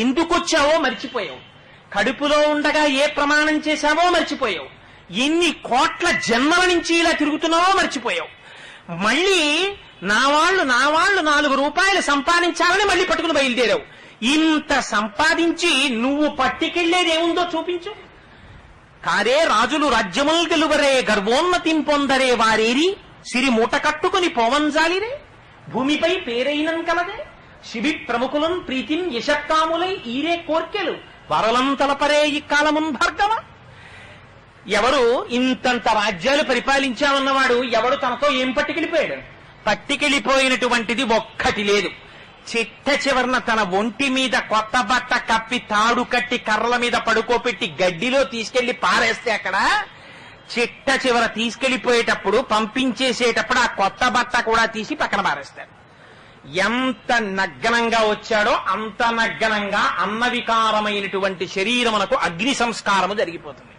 ఎందుకొచ్చావో మర్చిపోయావు, కడుపులో ఉండగా ఏ ప్రమాణం చేశావో మర్చిపోయావు, ఎన్ని కోట్ల జన్మల నుంచి ఇలా తిరుగుతున్నావో మర్చిపోయావు. మళ్ళీ నా వాళ్ళు 4 రూపాయలు సంపాదించాలని మళ్ళీ పట్టుకుని బయలుదేరావు. ఇంత సంపాదించి నువ్వు పట్టుకెళ్లేదేముందో చూపించు. కారే రాజులు రాజ్యముల్ గెలువరే గర్వోన్నతిం పొందరే వారేరి సిరి మూట కట్టుకుని పోవంజాలిరే భూమిపై పేరైనం కలదే శిబి ప్రముఖులం ప్రీతిం యశక్కాములై ఈరే కోర్కెలు వరలం తలపరే ఇక్కాలమున్ భార్గవ. ఎవరు ఇంతంత రాజ్యాలు పరిపాలించామన్నవాడు ఎవడు తనతో ఏం పట్టుకెళ్ళిపోయాడు? పట్టుకెళ్ళిపోయినటువంటిది ఒక్కటి లేదు. చిట్ట చివరన తన ఒంటి మీద కొత్త బట్ట కప్పి తాడు కట్టి కర్రల మీద పడుకోపెట్టి గడ్డిలో తీసుకెళ్లి పారేస్తే అక్కడ చిట్ట చివర తీసుకెళ్లిపోయేటప్పుడు పంపించేసేటప్పుడు ఆ కొత్త బట్ట కూడా తీసి పక్కన పారేస్తాడు. ఎంత నగ్నంగా వచ్చాడో అంత నగ్నంగా అన్నవికారమైనటువంటి శరీరమునకు అగ్ని సంస్కారము జరిగిపోతుంది.